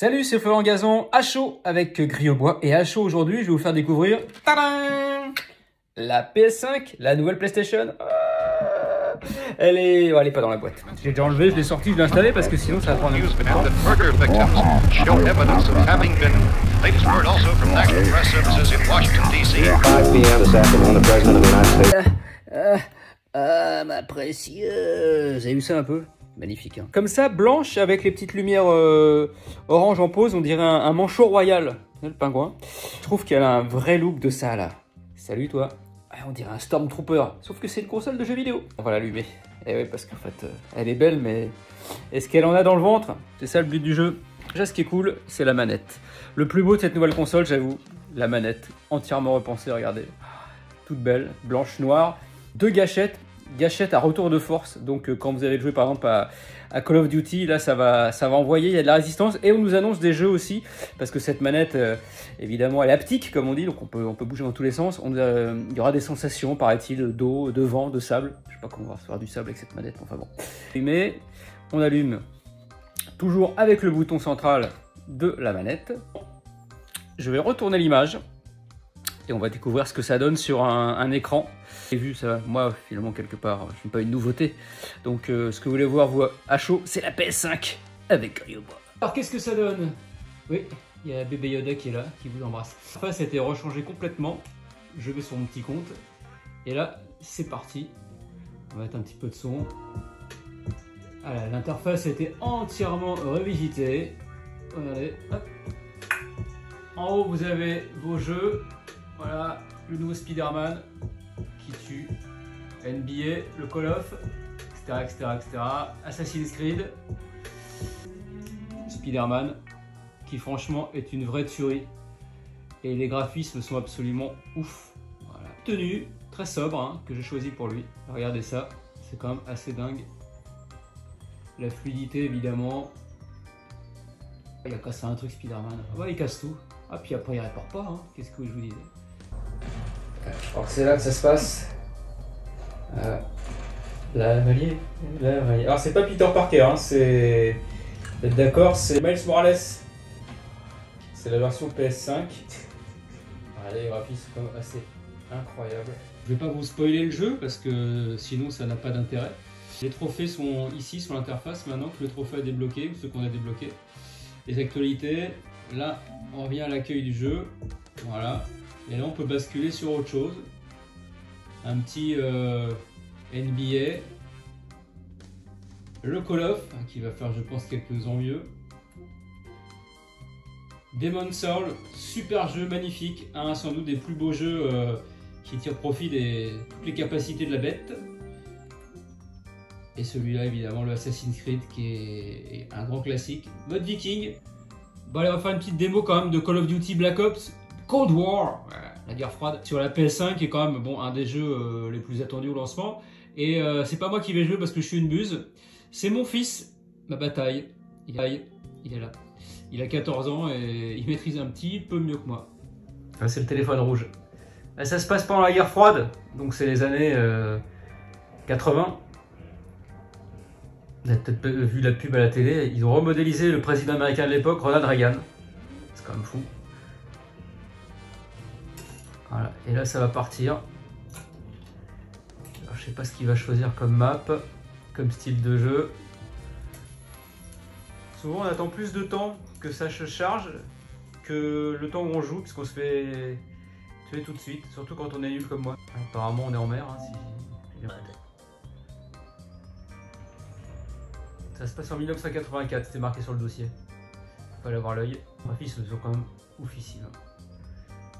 Salut, c'est Florent Gazan, à chaud avec Gris au bois. Et à chaud aujourd'hui, je vais vous faire découvrir la PS5, la nouvelle PlayStation. Elle est pas dans la boîte. J'ai déjà enlevé, je l'ai sorti, je l'ai installé parce que sinon ça va prendre un peu ma précieuse. Vous avez vu ça un peu? Magnifique. Hein. Comme ça, blanche avec les petites lumières orange en pause, on dirait un manchot royal. Le pingouin. Je trouve qu'elle a un vrai look de ça là. Salut toi. On dirait un Stormtrooper. Sauf que c'est une console de jeux vidéo. On va l'allumer. Et oui, parce qu'en fait, elle est belle, mais est-ce qu'elle en a dans le ventre? C'est ça le but du jeu. Déjà, ce qui est cool, c'est la manette. Le plus beau de cette nouvelle console, j'avoue, la manette. Entièrement repensée, regardez. Toute belle, blanche, noire. Deux gâchettes. Gâchette à retour de force, donc quand vous allez jouer par exemple à Call of Duty, là ça va envoyer, il y a de la résistance et on nous annonce des jeux aussi, parce que cette manette évidemment elle est haptique comme on dit, donc on peut bouger dans tous les sens, il y aura des sensations paraît-il d'eau, de vent, de sable, je sais pas comment on va recevoir du sable avec cette manette, enfin bon. Mais on allume toujours avec le bouton central de la manette, je vais retourner l'image et on va découvrir ce que ça donne sur un écran. J'ai vu ça, moi finalement quelque part, je n'ai pas une nouveauté. Donc ce que vous voulez voir vous à chaud, c'est la PS5 avec Gris au bois. Alors qu'est-ce que ça donne? Oui, il y a bébé Yoda qui est là, qui vous embrasse. L'interface a été rechangée complètement. Je vais sur mon petit compte. Et là, c'est parti. On va mettre un petit peu de son. Voilà, l'interface a été entièrement revisitée. Regardez, hop. En haut, vous avez vos jeux. Voilà, le nouveau Spider-Man qui tue, NBA, le Call of, etc. Assassin's Creed, Spider-Man, qui franchement est une vraie tuerie. Et les graphismes sont absolument ouf. Voilà. Tenue, très sobre, hein, que j'ai choisi pour lui. Regardez ça, c'est quand même assez dingue. La fluidité évidemment. Il a cassé un truc Spider-Man. Ah ouais, il casse tout. Ah puis après il répare pas, hein. Qu'est-ce que je vous disais? Alors c'est là que ça se passe. La valier. Alors c'est pas Peter Parker, hein, c'est... Vous êtes d'accord, c'est Miles Morales. C'est la version PS5. Regardez, les graphismes sont quand même assez incroyables. Je vais pas vous spoiler le jeu parce que sinon ça n'a pas d'intérêt. Les trophées sont ici sur l'interface maintenant que le trophée a débloqué, ou ceux qu'on a débloqués. Les actualités, là on revient à l'accueil du jeu. Voilà. Et là on peut basculer sur autre chose. Un petit NBA. Le Call of, qui va faire je pense quelques ans mieux. Demon's Souls, super jeu, magnifique. Un sans doute des plus beaux jeux qui tirent profit de toutes les capacités de la bête. Et celui-là évidemment le Assassin's Creed qui est un grand classique. Mode Viking. Bon allez, on va faire une petite démo quand même de Call of Duty Black Ops Cold War, la guerre froide, sur la PS5 qui est quand même bon, un des jeux les plus attendus au lancement. Et c'est pas moi qui vais jouer parce que je suis une buse, c'est mon fils, ma bataille. Il est là. Il a 14 ans et il maîtrise un petit peu mieux que moi. Ah, c'est le téléphone rouge. Là, ça se passe pendant la guerre froide, donc c'est les années 80. Vous avez peut-être vu la pub à la télé, ils ont remodélisé le président américain de l'époque, Ronald Reagan. C'est quand même fou. Voilà, et là ça va partir. Alors, je sais pas ce qu'il va choisir comme map, comme style de jeu. Souvent on attend plus de temps que ça se charge que le temps où on joue, puisqu'on se fait tuer tout de suite, surtout quand on est nul comme moi. Apparemment on est en mer, hein, si j'ai bien compté. Ça se passe en 1984, c'était marqué sur le dossier. Faut pas l'avoir l'œil. Les graphismes sont quand même oufissimes.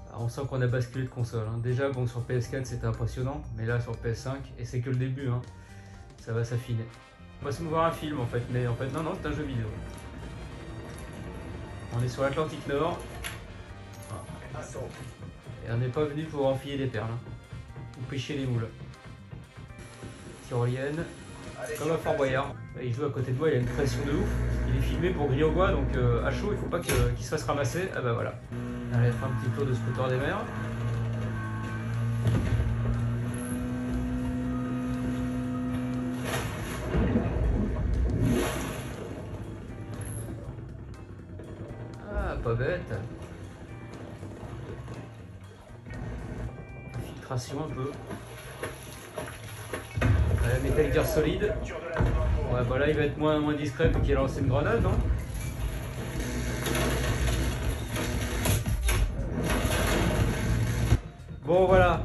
Alors, on sent qu'on a basculé de console. Hein. Déjà, bon, sur PS4 c'était impressionnant, mais là sur PS5, et c'est que le début, hein, ça va s'affiner. On va se voir un film en fait, mais en fait, non, c'est un jeu vidéo. On est sur l'Atlantique Nord. Et on n'est pas venu pour enfiler des perles, hein, ou pêcher les moules. Tyrolienne. Comme un Fort Boyard. Il joue à côté de moi, il a une pression de ouf. Il est filmé pour Gris au bois, donc à chaud, il faut pas qu'il se fasse ramasser. Ah bah voilà. Allez, faire un petit tour de scooter des mers. pas bête. Filtration un peu. La Metal Gear Solid. Ouais, bah là il va être moins discret qu'il a lancé une grenade, non? Bon voilà,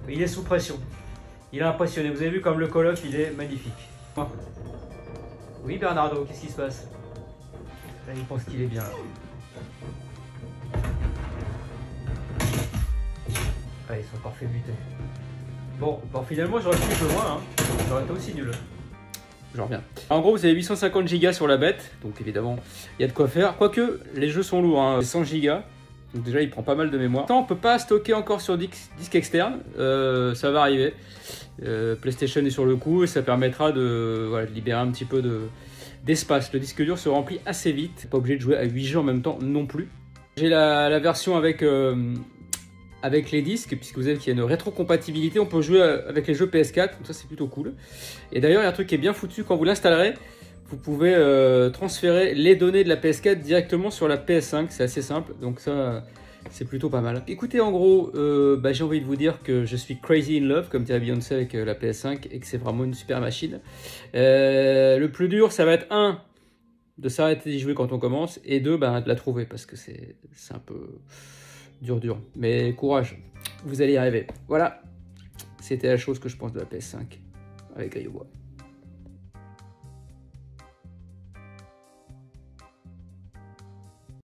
il est sous pression. Il est impressionné. Vous avez vu comme le Call of il est magnifique. Oui Bernardo, qu'est-ce qui se passe? Là, il pense qu'il est bien. Ah, ils sont encore fait buter. Bon, finalement j'aurais pu jouer moins, hein. J'aurais été aussi nul. Je reviens. En gros, vous avez 850 Go sur la bête, donc évidemment, il y a de quoi faire. Quoique, les jeux sont lourds, hein. 100 Go, donc déjà, il prend pas mal de mémoire. On peut pas stocker encore sur disque externe, ça va arriver. PlayStation est sur le coup et ça permettra de libérer un petit peu d'espace. Le disque dur se remplit assez vite. Pas obligé de jouer à 8 jeux en même temps non plus. J'ai la version avec les disques, puisque vous savez qu'il y a une rétrocompatibilité, on peut jouer avec les jeux PS4, donc ça c'est plutôt cool. Et d'ailleurs, il y a un truc qui est bien foutu, quand vous l'installerez, vous pouvez transférer les données de la PS4 directement sur la PS5, c'est assez simple, donc ça c'est plutôt pas mal. Écoutez, en gros, j'ai envie de vous dire que je suis crazy in love, comme dirait Beyoncé avec la PS5, et que c'est vraiment une super machine. Le plus dur, ça va être de s'arrêter d'y jouer quand on commence, et deux, de la trouver, parce que c'est un peu dur. Mais courage, vous allez y arriver. Voilà, c'était la chose que je pense de la PS5 avec Grille au bois.